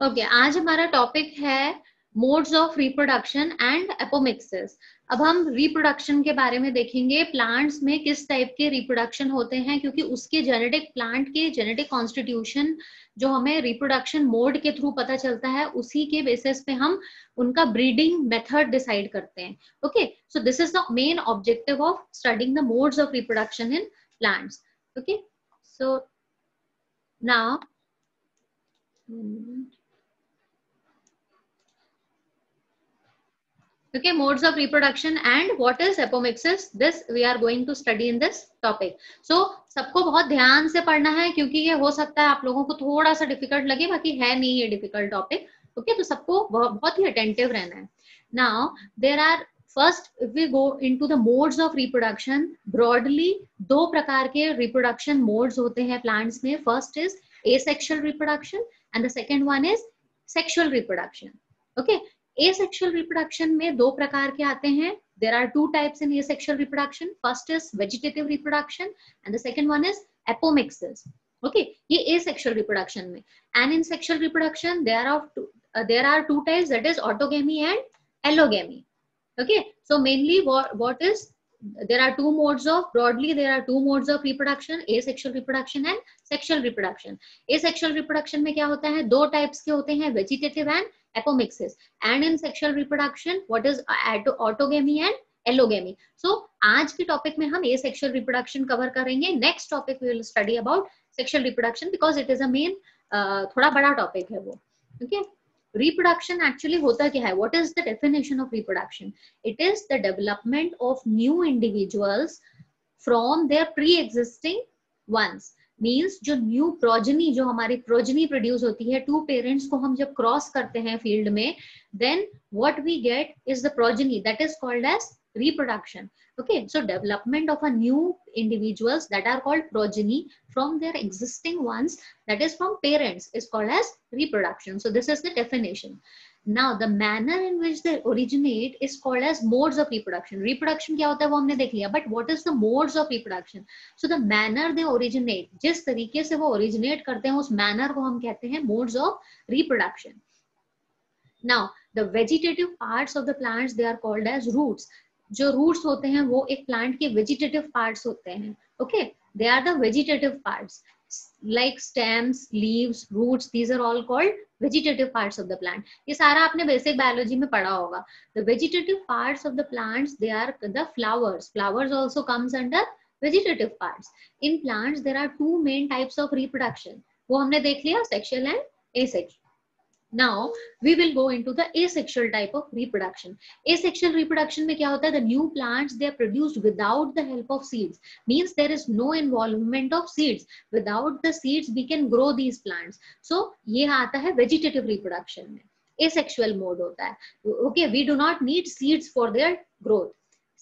Okay आज हमारा topic है modes of reproduction and apomixis. अब हम रिप्रोडक्शन के बारे में देखेंगे, प्लांट्स में किस टाइप के रिप्रोडक्शन होते हैं, क्योंकि उसके जेनेटिक प्लांट के जेनेटिक कॉन्स्टिट्यूशन जो हमें रिप्रोडक्शन मोड के थ्रू पता चलता है, उसी के बेसिस पे हम उनका ब्रीडिंग मेथड डिसाइड करते हैं। Okay, so this is the main objective of studying the modes of reproduction in plants. Okay, so now okay, modes of reproduction and what is apomixis, this we are going to study in this topic. So सबको बहुत ध्यान से पढ़ना है, क्योंकि ये हो सकता है आप लोगों को थोड़ा सा डिफिकल्ट लगे, बाकी है नहीं ये डिफिकल्ट टॉपिक। ओके, तो सबको बहुत ही अटेंटिव रहना है। Now there are first if we go into the modes of reproduction, broadly दो प्रकार के रिप्रोडक्शन मोड्स होते हैं प्लांट्स में। First is asexual reproduction and the second one is sexual reproduction. Okay, asexual reproduction में दो प्रकार के आते हैं। There are two types in asexual reproduction. First is vegetative reproduction and the second one is apomixis. Okay, ये asexual reproduction में। And in sexual reproduction there are two types, that is autogamy and allogamy. Okay, so mainly what is, there are two modes of, broadly there are two modes of reproduction, asexual reproduction and sexual reproduction. Asexual reproduction में क्या होता है, दो types के होते हैं, vegetative and apomixis. And in sexual reproduction what is autogamy and allogamy. So आज के टॉपिक में हम asexual reproduction कवर करेंगे। Next topic we will study about sexual reproduction because it is a main थोड़ा बड़ा टॉपिक है वो। okay, reproduction actually होता क्या है, what is the definition of reproduction? It is the development of new individuals from their pre-existing ones. Means जो new progeny, जो हमारी प्रोजनी प्रोड्यूस होती है, टू पेरेंट्स को हम जब क्रॉस करते हैं फील्ड में, then what we get is the progeny, that is called as reproduction. Okay, so development of a new individuals that are called progeny from their existing ones, that is from parents, is called as reproduction. So this is the definition. Now the manner in which they originate is called as modes of reproduction. Reproduction क्या होता है वो हमने देख लिया, but what is the modes of reproduction? So the manner they originate, जिस तरीके से वो originate करते हैं, उस manner को हम कहते हैं modes of reproduction. Now the vegetative parts of the plants, they are called as roots. जो रूट्स होते हैं वो एक प्लांट के वेजिटेटिव पार्ट्स होते हैं। Okay, they are the vegetative parts like stems, leaves, roots, these are all called vegetative parts of the plant. ये सारा आपने बेसिक बायोलॉजी में पढ़ा होगा। The vegetative parts of the plants, they are the flowers. Flowers also comes under vegetative parts. In plants there are two main types of reproduction, वो हमने देख लिया, sexual and asexual. Now we will go into the asexual type of reproduction. Asexual reproduction में क्या होता है, the new plants they are produced without the help of seeds, means there is no involvement of seeds. Without the seeds we can grow these plants. So ये आता है vegetative reproduction में, asexual mode होता है। Okay, we do not need seeds for their growth.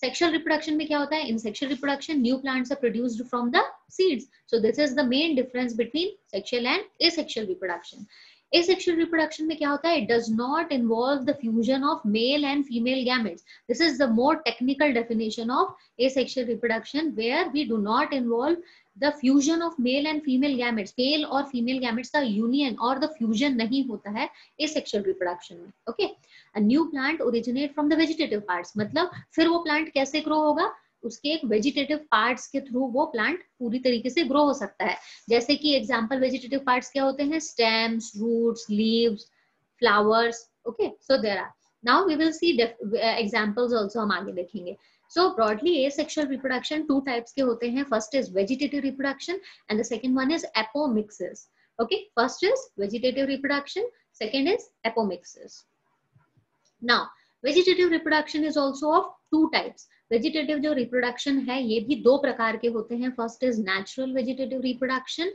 Sexual reproduction में क्या होता है, in sexual reproduction new plants are produced from the seeds. So this is the main difference between sexual and asexual reproduction. Asexual reproduction में क्या होता है, it does not involve the fusion of male and female gametes. This is the more technical definition of asexual reproduction, where we do not involve the fusion of male and female gametes. Male और female gametes का union और the fusion नहीं होता है asexual reproduction में। Okay, a new plant originate from the vegetative parts, मतलब फिर वो plant कैसे grow होगा, उसके एक वेजिटेटिव पार्ट्स के थ्रू वो प्लांट पूरी तरीके से ग्रो हो सकता है। जैसे कि एग्जांपल वेजिटेटिव पार्ट्स क्या होते हैं, stems, roots, leaves, flowers. Okay, so there are, now we will see examples also, हम आगे देखेंगे। So broadly asexual reproduction two types के होते हैं। First is vegetative reproduction and the second one is apomixis. Okay, first is vegetative reproduction, second is apomixis. Now vegetative reproduction is also of two types. Vegetative जो reproduction है ये भी दो प्रकार के होते हैं। First is natural vegetative reproduction,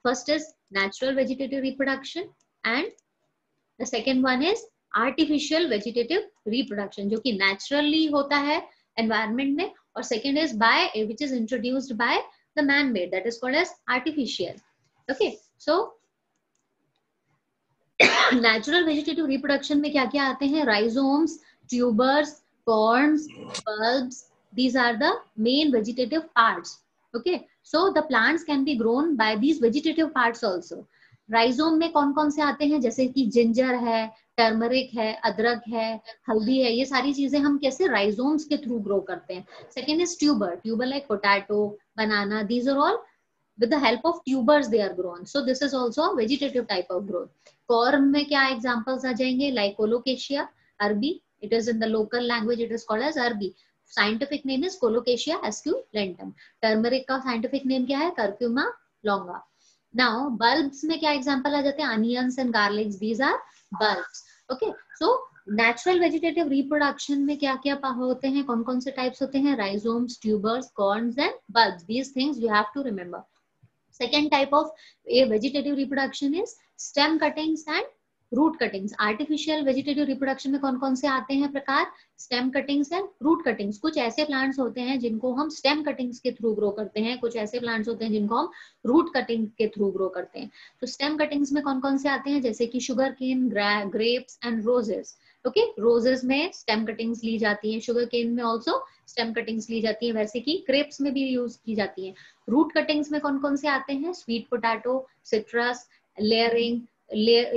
first is natural vegetative reproduction and the second one is artificial vegetative reproduction, जो कि नेचुरली होता है एनवायरमेंट में, और second is by which is introduced by the man made, that is called as artificial. Okay, so natural vegetative reproduction में क्या क्या आते हैं, rhizomes, tubers, corms, bulbs, these are the main vegetative parts. Okay, so the plants can be grown by these vegetative parts also. Rhizome में कौन कौन से आते हैं, जैसे कि जिंजर है, टर्मरिक है, अदरक है, हल्दी है, ये सारी चीजें हम कैसे राइजोम्स के थ्रू ग्रो करते हैं. Second is tuber. Tuber like potato, banana, these are all with the help of tubers they are grown. So this is also a vegetative type of growth. Corn में क्या examples आ जाएंगे, like colocasia arbi. It is in the local language it is called as arbi. Scientific name is colocasia esculentum. Turmeric का scientific name क्या है, curcuma longa. Now bulbs में क्या example आ जाते हैं, onions and garlics. These are bulbs. Okay, so natural vegetative reproduction में क्या क्या होते हैं, कौन कौन से टाइप्स होते हैं, rhizomes, tubers, corns and bulbs. These things you have to remember. Second type of a vegetative reproduction is stem cuttings and root cuttings. Artificial vegetative reproduction में कौन कौन से आते हैं प्रकार, stem cuttings and root cuttings. कुछ ऐसे plants होते हैं जिनको हम stem cuttings के थ्रू ग्रो करते हैं, कुछ ऐसे plants होते हैं जिनको हम root cutting के थ्रू ग्रो करते हैं. तो stem cuttings में कौन कौन से आते हैं, जैसे कि sugar cane, grapes and roses. Okay, roses में स्टेम कटिंग्स ली जाती हैं, शुगर केन में ऑल्सो स्टेम कटिंग्स ली जाती हैं, वैसे कि क्रेप्स में भी यूज की जाती हैं. रूट कटिंग्स में कौन कौन से आते हैं, स्वीट पोटैटो, सिट्रस, लेयरिंग.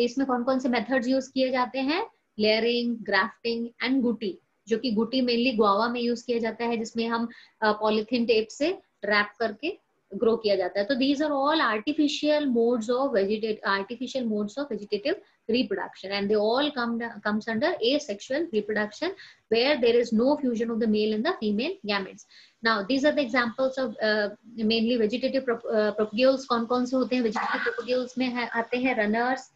इसमें कौन कौन से मेथड्स यूज किए जाते हैं, लेयरिंग, ग्राफ्टिंग एंड गुटी. जो कि गुटी मेनली गुआवा में यूज किया जाता है, जिसमें हम पॉलिथीन टेप से रैप करके ग्रो किया जाता है. तो these are all artificial modes of vegetative reproduction, and they all comes under asexual reproduction, where there is no fusion of the male and the female gametes. Now these are the examples of mainly vegetative propagules. कौन कौन से होते हैं vegetative propagules में आते हैं, runners,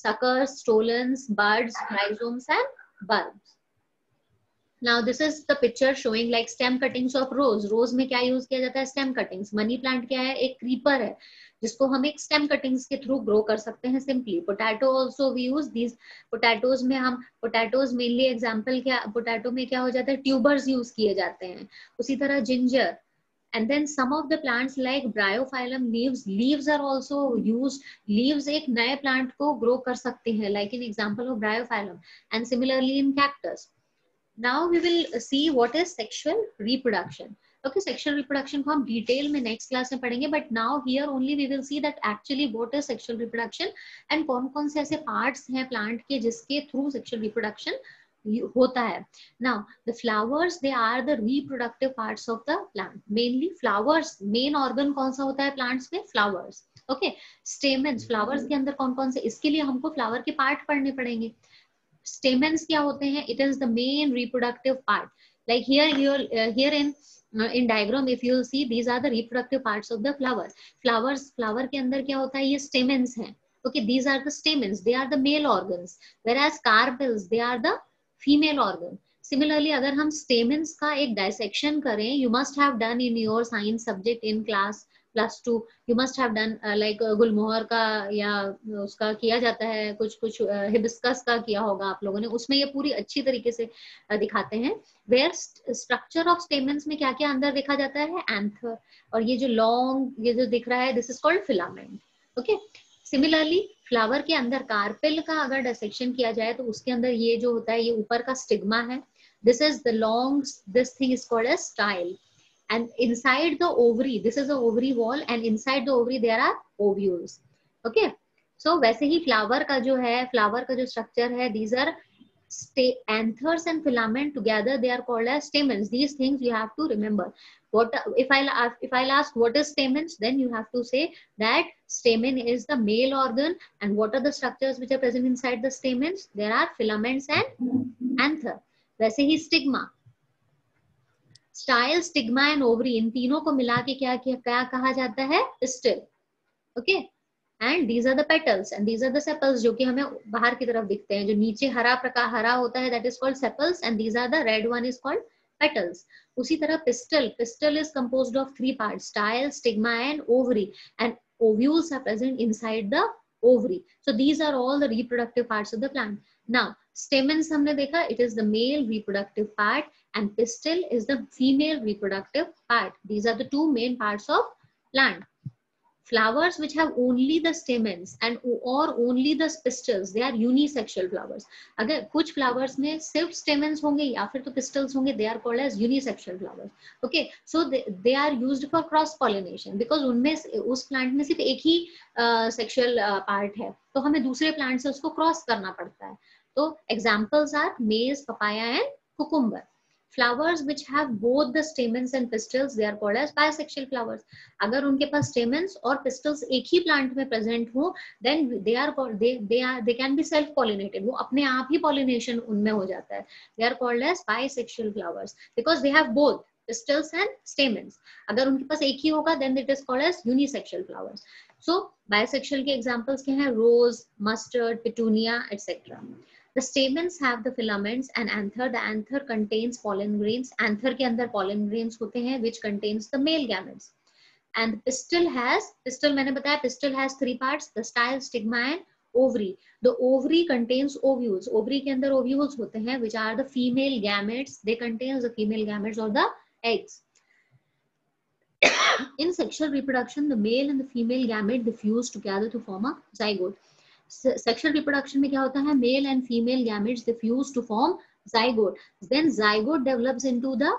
suckers, stolons, buds, rhizomes and bulbs. Now this is the picture showing like stem cuttings of rose. Rose में क्या यूज किया जाता है, stem cuttings. मनी प्लांट क्या है, एक क्रीपर है जिसको हम एक स्टेम कटिंग्स के थ्रू ग्रो कर सकते हैं simply. Potato also we use these. Potatoes में हम पोटैटोज मेनली एग्जांपल क्या, पोटैटो में क्या हो जाता है, ट्यूबर्स यूज किए जाते हैं. उसी तरह ginger. And then some of the plants like bryophyllum leaves are also used. Leaves एक नए प्लांट को ग्रो कर सकते हैं, like in example of bryophyllum. And similarly in cactus. Now we will see what is sexual reproduction. Okay, sexual reproduction को हम detail में next class में पढ़ेंगे, but now here only we will see that actually what is sexual reproduction and कौन कौन से ऐसे parts हैं प्लांट के जिसके थ्रू सेक्सुअल रिप्रोडक्शन होता है. Now the flowers they are the reproductive parts of the plant. Mainly flowers, main organ कौन सा होता है प्लांट्स में, फ्लावर्स. ओके, स्टेमेंस, फ्लावर्स के अंदर कौन कौन से, इसके लिए हमको फ्लावर के पार्ट पढ़ने पड़ेंगे. Stamens क्या होते हैं, it is the main reproductive part. Like here in diagram if you see, these are the reproductive parts of the flower. Flower के अंदर क्या होता है, ये stamens हैं. Okay, these are the stamens, they are the male organs, whereas carpels they are the female organ. Similarly अगर हम stamens का एक dissection करें, you must have done in your science subject in class +2, you must have done like गुलमोहर का या उसका किया जाता है, कुछ हिबिस्कस का किया होगा आप लोगों ने, उसमें ये पूरी अच्छी तरीके से दिखाते हैं. वेयर स्ट्रक्चर ऑफ स्टेमेंस में क्या क्या अंदर देखा जाता है, एंथर, और ये जो लॉन्ग ये जो दिख रहा है this is called filament. Okay, similarly flower के अंदर कार्पेल का अगर डिसेक्शन किया जाए तो उसके अंदर ये जो होता है, ये ऊपर का स्टिग्मा है, this is the long, this thing is called as style. And inside the ovary, this is the ovary wall, and inside the ovary there are ovules. Okay, so वैसे ही flower का जो है, flower का जो structure है, these are anthers and filament together, they are called as stamens. These things you have to remember. What if I'll ask what is stamens, then you have to say that stamen is the male organ, and what are the structures which are present inside the stamens, there are filaments and anther. वैसे ही stigma, style, stigma and ovary, इन तीनों को मिला के क्या क्या कहा जाता है, pistil. Okay, and these are the petals and these are the sepals, जो कि हमें बाहर की तरफ दिखते हैं, जो नीचे हरा प्रकार हरा होता है, that is called sepals, and these are the red one is called petals. उसी तरह pistil is composed of 3 parts, style, stigma and ovary, and ovules are present inside the ovary. So these are all the reproductive parts of the plant. Now stamens हमने देखा, it is the male reproductive part, and pistil is the female reproductive part. These are the 2 main parts of plant. Flowers which have only the stamens and or only the pistils, they are unisexual flowers. अगर कुछ flowers में सिर्फ stamens होंगे या फिर तो pistils होंगे, they are called as unisexual flowers. Okay, so they are used for cross pollination because उनमें उस plant में सिर्फ एक ही sexual part है, तो हमें दूसरे plant से उसको cross करना पड़ता है. तो examples are maize, papaya and cucumber. Flowers which have both the stamens and pistils, they are called as bisexual flowers. अगर उनके पास stamens और pistils एक ही plant में present हो, then they can be self pollinated. वो अपने आप ही pollination उनमें हो जाता है. They are called as bisexual flowers because they have both pistils and stamens. अगर उनके पास एक ही होगा, then it is called as unisexual flowers. So bisexual के examples क्या हैं? Rose, mustard, petunia, etc. The stamens have the filaments and anther. The anther contains pollen grains. Anther के अंदर pollen grains होते हैं, which contains the male gametes. And pistil मैंने बताया, pistil has 3 parts: the style, stigma and ovary. The ovary contains ovules. Ovary के अंदर ovules होते हैं, which are the female gametes. They contain the female gametes or the eggs. In sexual reproduction, the male and the female gamete they fuse together to form a zygote. Sexual reproduction में क्या होता है? Male and female gametes they fuse to form zygote. Then zygote develops into the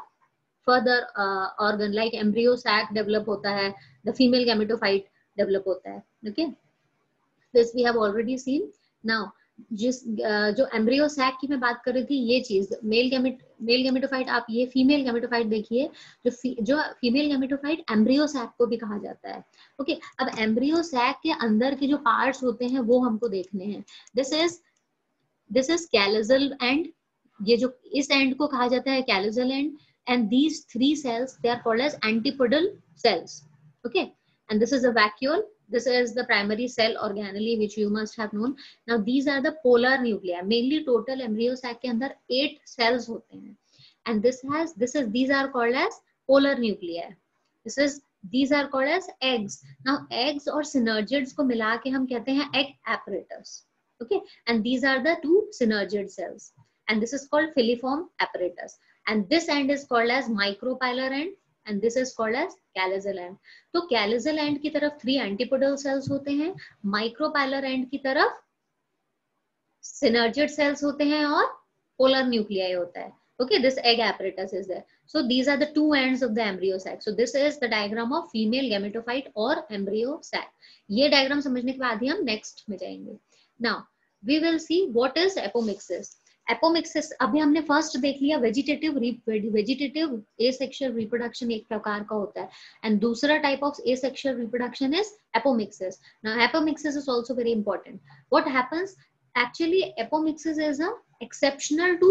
further organ like embryo sac develop होता है, the female gametophyte develop होता है. Okay, this we have already seen. Now जो embryo sac की मैं बात कर रही थी, ये चीज मेल गैमेटोफाइट, आप ये फीमेल गैमेटोफाइट देखिए, जो फीमेल गैमेटोफाइट एम्ब्रियो सैक को भी कहा जाता है. ओके, अब एम्ब्रियो सैक के अंदर के जो पार्ट्स होते हैं वो हमको देखने हैं. दिस इज कैलिजल एंड, ये जो इस एंड को कहा जाता है chalazal end, and these 3 cells they are called as antipodal cells. Okay, and this is a vacuole. This is the primary cell organelle which you must have known. Now these are the polar nuclei. Mainly total embryo sac के अंदर 8 cells होते हैं, and these are called as polar nuclei. These are called as eggs. Now eggs और synergids को मिला के हम कहते हैं egg apparatus. Okay, and these are the 2 synergid cells, and this is called filiform apparatus, and this end is called as micropylar end, and this is called as chalazal end. तो chalazal and की तरफ 3 antipodal cells होते हैं, micropylar and की तरफ synergid cells होते हैं और पोलर न्यूक्लियाई होता है. Okay, this egg apparatus is there. So these are the 2 ends of the embryo sac. So this is the diagram of female gametophyte और embryo sac. ये diagram समझने के बाद ही हम next में जाएंगे. Now we will see what is apomixis. Apomixis अभी हमने फर्स्ट देख लिया, वेजिटेटिव एसेक्सुअल रिप्रोडक्शन एक प्रकार का होता है, एंड दूसरा type of asexual reproduction is apomixis. Now apomixis is also very important. What happens actually, apomixis is a exceptional to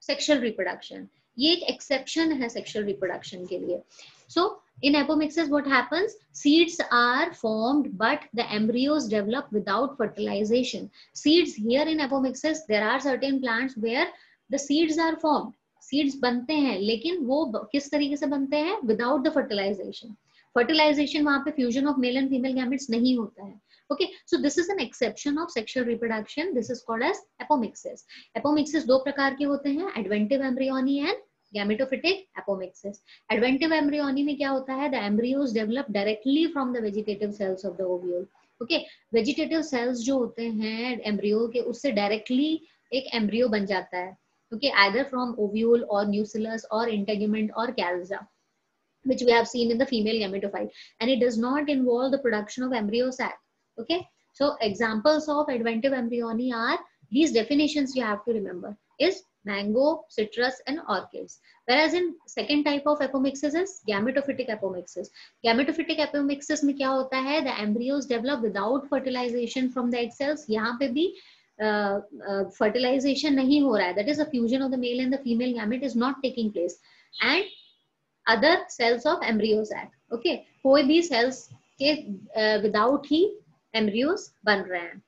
sexual reproduction. ये एक एक्सेप्शन है सेक्सुअल रिप्रोडक्शन के लिए. सो in apomixis what happens, seeds are formed but the embryos develop without fertilization. Seeds here in apomixis, there are certain plants where the seeds are formed, seeds बनते हैं, लेकिन वो किस तरीके से बनते हैं? without the fertilization. fertilization वहां पे fusion of male and female gametes नहीं होता है. Okay, so this is an exception of sexual reproduction. This is called as apomixis. apomixis 2 प्रकार के होते हैं, adventive embryony and gametophytic apomixis. Adventive embryony में क्या होता है? The embryos develop directly from the vegetative cells of the ovule. Okay, vegetative cells जो होते हैं एम्ब्रियो के, उससे डायरेक्टली एक एम्ब्रियो बन जाता है. ओके, आइदर फ्रॉम ओव्यूल और न्यूसिलस और इंटेगुमेंट और कैल्जा, which we have seen in the female gametophyte, and it does not involve the production of embryo sac. Okay, so examples of adventive embryony are, these definitions you have to remember, is mango, citrus and orchids. Whereas in second type of apomixis is gametophytic apomixis. Gametophytic apomixis में क्या होता है? The embryos develop without fertilization from the egg cells. यहाँ पे भी fertilization नहीं हो रहा है. That is, a fusion of the male and the female gamete is not taking place. And other cells of embryo sac. Okay, कोई भी cells के without ही embryos बन रहे हैं.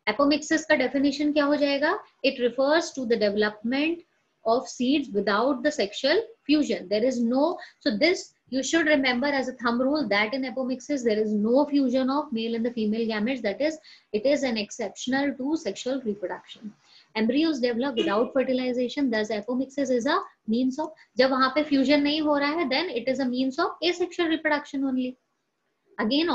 एपोमिक्सिस का डेफिनेशन क्या हो जाएगा? It refers to the development of seeds without the sexual fusion. There is no, so this you should remember as a thumb rule that in apomixis there is no fusion of male and the female gametes. That is, it is an exceptional to sexual reproduction. Embryos develop without fertilization. Thus apomixis is a means of, जब वहां पे fusion नहीं हो रहा है, then it is a means of asexual reproduction only. Again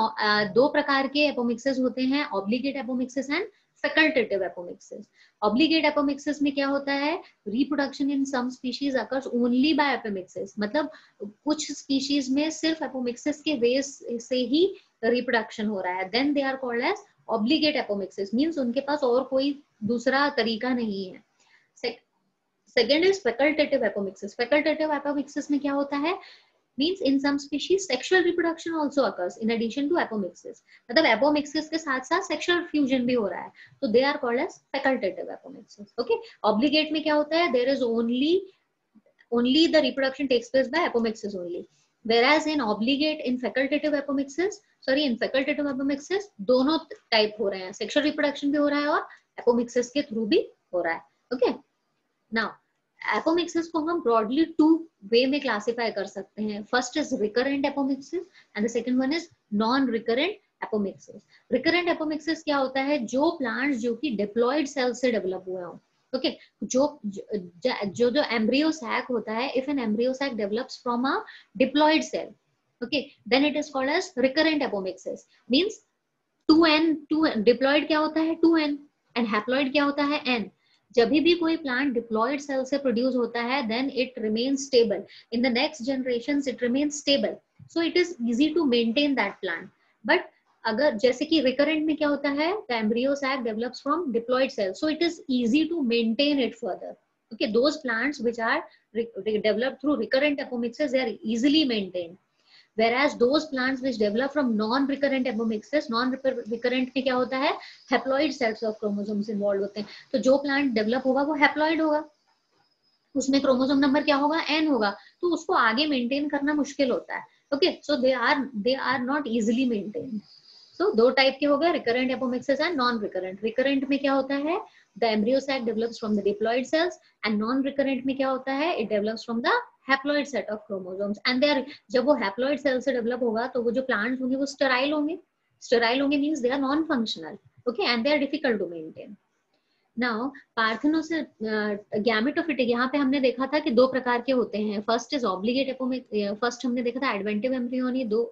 दो प्रकार के एपोमिक्सिस होते हैं, obligate apomixis and facultative apomixis. Obligate apomixis में क्या होता है, reproduction in some species occurs only by apomixis, मतलब कुछ स्पीशीज में सिर्फ एपोमिक्सिस के वे से ही रिप्रोडक्शन हो रहा है, then they are called as obligate apomixis, means उनके पास और कोई दूसरा तरीका नहीं है। Second is facultative apomixis. Facultative apomixis में क्या होता है, means in some species sexual reproduction also occurs in addition to apomixis, मतलब apomixis के साथ साथ sexual fusion भी हो रहा है, तो they are called as facultative apomixis. Okay, obligate में क्या होता है, there is only the reproduction takes place by apomixis only, whereas in obligate, in facultative apomixis दोनों टाइप हो रहे हैं, sexual reproduction भी हो रहा है और apomixis के थ्रू भी हो रहा है. Okay, now एपोमिक्सिस को हम ब्रॉडली टू वे में क्लासिफाई कर सकते हैं. First is recurrent apomixis and the second one is non recurrent apomixis. Recurrent apomixis क्या होता है, जो प्लांट्स जो कि डिप्लॉयड सेल से डेवलप हुए हों. ओके, जो एम्ब्रियो सैक होता है, if an embryo sac develops from a diploid cell, okay, then it is called as recurrent apomixis. Means 2n diploid क्या होता है 2n एंड हैप्लॉयड क्या होता है n. जब भी कोई प्लांट डिप्लॉयड सेल से प्रोड्यूस होता है, then it remains stable in the next generations, it remains stable, so it is easy to maintain that plant. But अगर जैसे कि रिकरेंट में क्या होता है, the embryo sac develops from diploid cell, so it is easy to maintain it further. Okay, those plants which are developed through recurrent apomixis, they are easily maintained, whereas those plants which develop from non-recurrent apomixis, non-recurrent में क्या होता है, haploid cells of chromosomes involved होते हैं. तो जो plant develop होगा वो haploid होगा, उसमें क्रोमोसोम नंबर क्या होगा, n होगा, तो उसको आगे मेंटेन करना मुश्किल होता है. Okay, so they are not easily maintain. सो दो टाइप के हो गए, recurrent apomixis and non recurrent. Recurrent में क्या होता है, the embryo sac develops from the diploid cells, and non recurrent में क्या होता है, it develops from the haploid set of chromosomes. And there, जब वो हैप्लॉयड सेल से डेवलप होगा तो वो जो प्लांट्स होंगे वो स्टेराइल होंगे. स्टेराइल होंगे means they are non functional. Okay, and they are difficult to maintain. Now parthenosis, gametophytic, यहाँ पे हमने देखा था कि दो प्रकार के होते हैं. फर्स्ट इज ऑब्लिगेट एपोमिक, फर्स्ट हमने देखा था एडवेंटिव एम्ब्रियोनी दो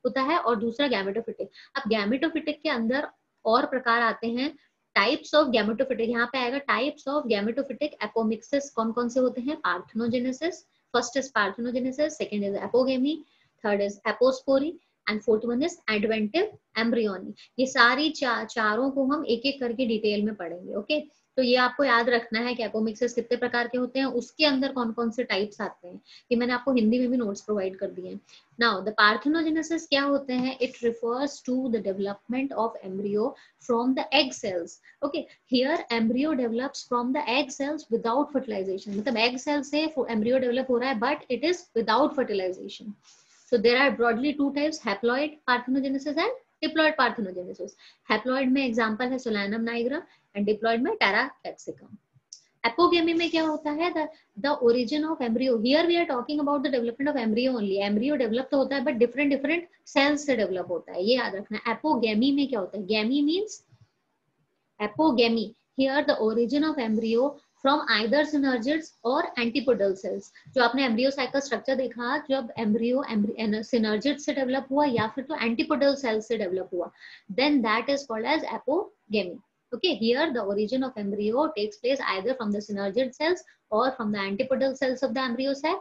होता है, और दूसरा गैमेटोफिटिक. अब गैमेटोफिटिक के अंदर और प्रकार आते हैं, टाइप्स ऑफ गैमेटोफिटिक. यहाँ पे आएगा टाइप्स ऑफ गैमेटोफिटिक एपोमिक्सिस कौन कौन से होते हैं. Parthenogenesis, first is parthenogenesis, second is apogamy, third is apospory, and fourth one is adventive embryony. ये सारी चारों को हम एक एक करके डिटेल में पढ़ेंगे. ओके, तो ये आपको याद रखना है कि एपोमिक्सिस कितने प्रकार के होते हैं, उसके अंदर कौन कौन से टाइप्स आते हैं. ये मैंने आपको हिंदी में भी नोट्स प्रोवाइड कर दिए हैं. नाउ द पार्थेनोजेनेसिस क्या होते हैं, it refers to the development of embryo from the egg cells. Okay, here embryo develops from the egg cells without fertilization, मतलब एग सेल से एम्ब्रियो डेवलप हो रहा है but it is without fertilization. So there are broadly two types, haploid parthenogenesis and diploid parthenogenesis. Haploid में example है Solanum nigra and diploid में Tara capsicum. Apogamy में क्या होता है, the origin of embryo. Here we are talking about the development of embryo only. Embryo develop तो होता है but different cells से develop होता है, ये याद रखना. Apogamy में क्या होता है, gammy means apogamy. Here the origin of embryo from either synergids और antipodal cells. जो आपने एम्ब्रियो साइक का स्ट्रक्चर देखा, जब एम्ब्रियो synergid से डेवलप हुआ या फिर तो एंटीपोडल सेल से डेवलप हुआ, then that is called as apogamy. Okay, here the origin of embryo takes place either from the synergid cells or from the antipodal cells of the embryo sac,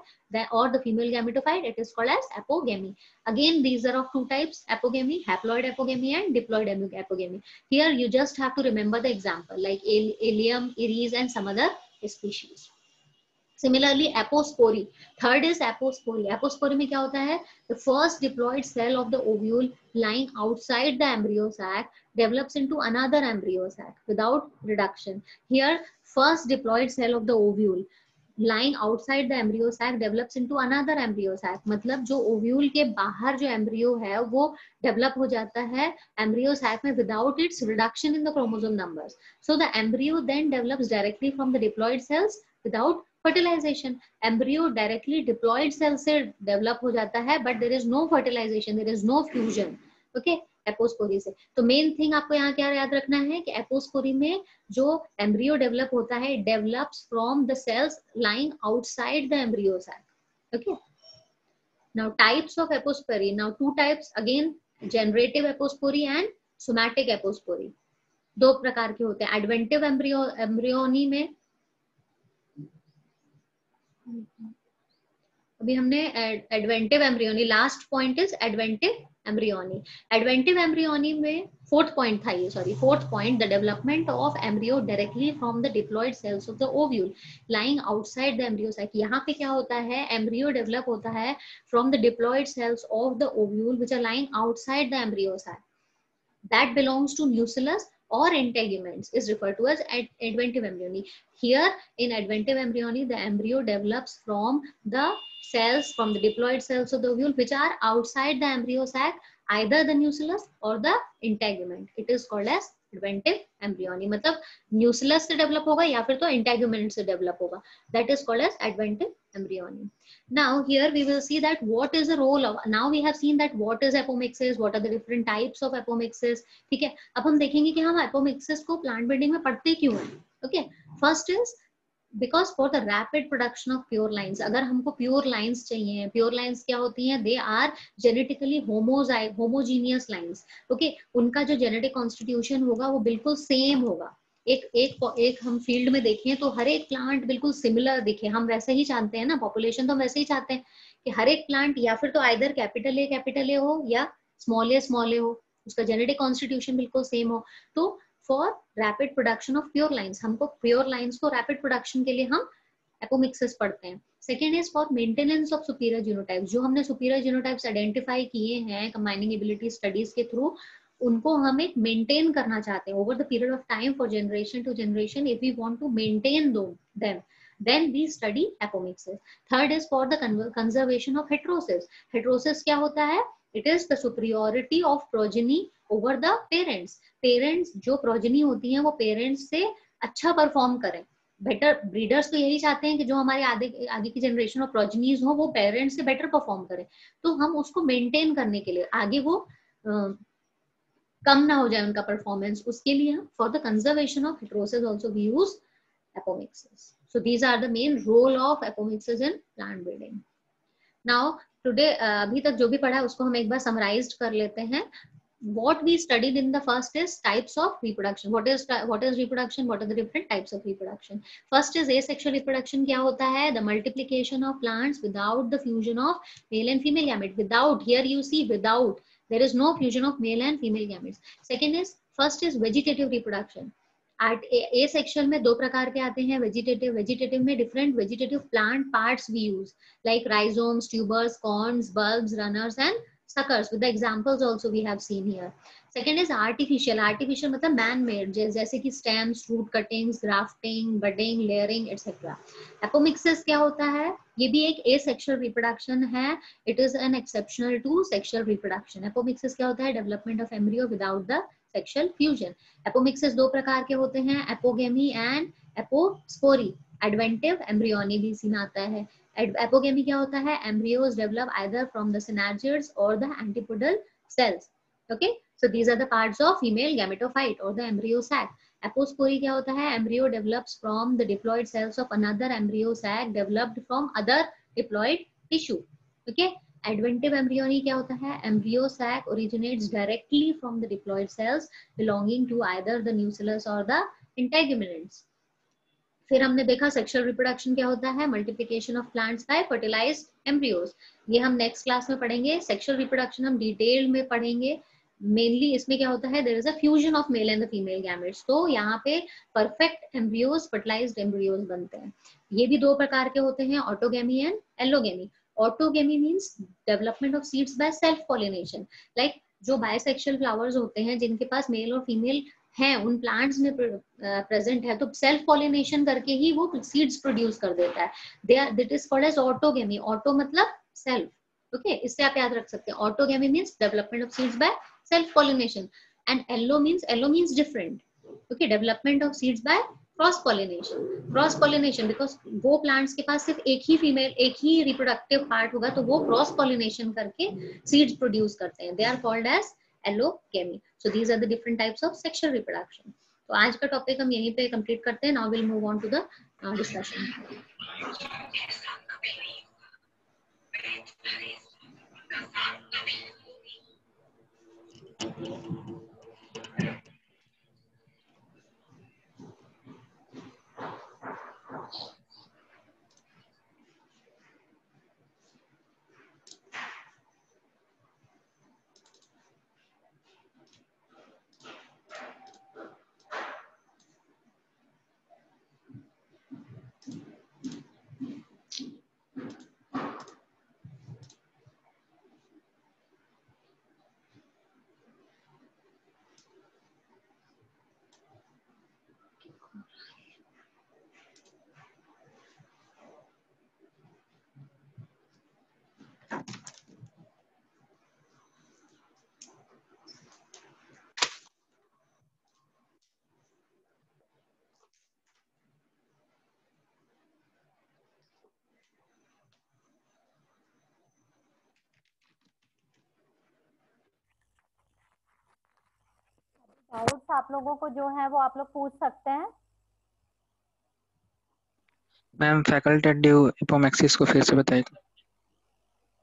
or the female gametophyte. It is called as apogamy. Again, these are of two types, apogamy, haploid apogamy and diploid apogamy. Here you just have to remember the example like Allium, Iris and some other species. Similarly, apospory. Third is apospory. Apospory में क्या होता है? The first diploid cell of the ovule lying outside the embryo sac develops into another embryo sac without reduction. Here, first diploid cell of the ovule lying outside the embryo sac develops into another embryo sac. मतलब जो ovule के बाहर जो embryo है वो develop हो जाता है embryo sac में without its reduction in the chromosome numbers. So the embryo then develops directly from the diploid cells without fertilization. Embryo directly diploid cell से develop हो जाता है but there is no fertilization, there is no fusion. Okay, apospory से. तो main thing आपको यहाँ क्या याद रखना है कि एपोस्पोरी में जो एम्ब्रियो डेवलप होता है, it develops from the cells lying outside the embryo sac. Okay, now types of apospory. Now two types, again generative apospory and somatic apospory, दो प्रकार के होते हैं। एडवेंटिव एम्ब्रियोनी में अभी हमने adventive embryony, last point is adventive embryony. Adventive embryony में fourth point था ये, sorry fourth point, the development of embryo directly from the diploid cells of the ovule lying outside the embryo sac. यहाँ पे क्या होता है, embryo develop होता है from the diploid cells of the ovule which are lying outside the embryo sac that belongs to nucellus or integuments is referred to as adventive embryony. Here in adventive embryony, the embryo develops from the cells, from the diploid cells of the ovule which are outside the embryo sac, either the nucellus or the integument. It is called as adventive embryony. मतलब nucellus से develop होगा या फिर तो integument से develop होगा. That is called as adventive embryony. Now here we will see that what is the role of, now we have seen that what is apomixis, what are the different types of apomixis. ठीक है, अब हम देखेंगे कि हम apomixis को plant breeding में पढ़ते क्यों हैं. Okay, first is because for the rapid production of pure lines. अगर हमको pure lines चाहिए, pure lines क्या होती हैं, they are genetically homogeneous lines. Okay, उनका जो genetic constitution होगा वो बिल्कुल same होगा. एक हम फील्ड में देखें तो हर एक प्लांट बिल्कुल सिमिलर दिखे, हम वैसे ही चाहते हैं ना, पॉपुलेशन तो हम वैसे ही चाहते हैं कि हर एक प्लांट या फिर तो आइदर कैपिटल ए हो या स्मॉल ए हो, उसका जेनेटिक कॉन्स्टिट्यूशन बिल्कुल सेम हो. तो for rapid production of pure lines, हमको प्योर लाइंस को रैपिड प्रोडक्शन के लिए हम एपोमिक्सिस पढ़ते हैं. Second is for maintenance of superior genotypes. जो हमने सुपीरियर जीनोटाइप्स आइडेंटिफाई किए हैं कंबाइनिंग एबिलिटी स्टडीज के थ्रू, उनको हम एक मेंटेन करना चाहते हैं over the period of time for generation to generation. If we want to maintain them then we study apomixis. Third is for the conservation of heterosis. Heterosis क्या होता है, it is the superiority of progeny over the parents. Parents जो progeny होती हैं वो parents से अच्छा perform करें. बेटर ब्रीडर्स तो यही चाहते हैं कि जो हमारे आगे की जनरेशन ऑफ प्रोजेनीज हो वो पेरेंट्स से बेटर परफॉर्म करें. तो हम उसको मेंटेन करने के लिए, आगे वो कम ना हो जाए उनका परफॉर्मेंस, उसके लिए हम for the conservation of heterosis also we use apomixis. So these are the main role of apomixis in plant breeding. Now today अभी तक जो भी पढ़ा है उसको हम एक बार समराइज्ड कर लेते हैं. What we studied in the first is types of reproduction. What is reproduction? What are the different types of reproduction? First is asexual reproduction. क्या होता है? The multiplication of plants without the fusion of male and female gamete. Without, here you see without. There is no fusion of male and female gametes. Second is, first is vegetative reproduction. asexual में दो प्रकार के आते हैं. Vegetative में different vegetative plant parts we use like rhizomes, tubers, corns, bulbs, runners and suckers with the examples also we have seen here. Second is artificial. Artificial मतलब man made, जैसे कि stems, root cuttings, grafting, budding, layering etc. Apomixis क्या होता है? ये भी एक asexual reproduction है. It is an exceptional to sexual reproduction. Apomixis क्या होता है? Development of embryo without the sexual fusion. Apomixis दो प्रकार के होते हैं, apogamy and apospory. Adventive embryony भी इसी में आता है. Apogamy क्या होता है? Embryos develop either from the synergids or the antipodal cells. Okay, so these are the parts of female gametophyte or the embryo sac. Apospory क्या होता है? Embryo develops from the diploid cells of another embryo sac developed from other diploid tissue. Okay, adventive embryony क्या होता है? Embryo sac originates directly from the diploid cells belonging to either the nucellus or the integument's. फिर हमने देखा sexual reproduction क्या होता है, multiplication of plants by fertilized embryos. ये हम नेक्स्ट क्लास में पढ़ेंगे. सेक्सुअल रिप्रोडक्शन हम डिटेल में पढ़ेंगे. मेनली इसमें क्या होता है, there is a fusion of male and the female gametes. तो यहाँ पे परफेक्ट एम्ब्रियोज, फर्टिलाइज्ड एम्ब्रियोज बनते हैं. ये भी दो प्रकार के होते हैं, autogamy and allogamy. Autogamy means development of seeds by self pollination. Like जो बायसेक्सुअल फ्लावर्स होते हैं जिनके पास मेल और फीमेल है, उन प्लांट्स में प्रेजेंट है, तो सेल्फ पॉलिनेशन करके ही वो सीड्स प्रोड्यूस कर देता है. That is called as autogamy. Auto मतलब सेल्फ. ओके, इससे आप याद रख सकते हैं. Autogamy means development of seeds by self pollination and allo means different. Okay, development of seeds by cross pollination. Cross pollination because वो प्लांट्स के पास सिर्फ एक ही फीमेल, एक ही रिप्रोडक्टिव पार्ट होगा, तो वो क्रॉस पॉलिनेशन करके सीड्स प्रोड्यूस करते हैं. They are called as allogamy. So these are the different types of sexual reproduction. तो आज का टॉपिक हम यहीं पे कंप्लीट करते हैं. Now we'll move on to the discussion. Doubts आप लोगों को जो है वो आप लोग पूछ सकते हैं। मैम फैकल्टेटिव एपोमेक्सिस को फिर से बताइए।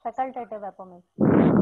Facultative apomixis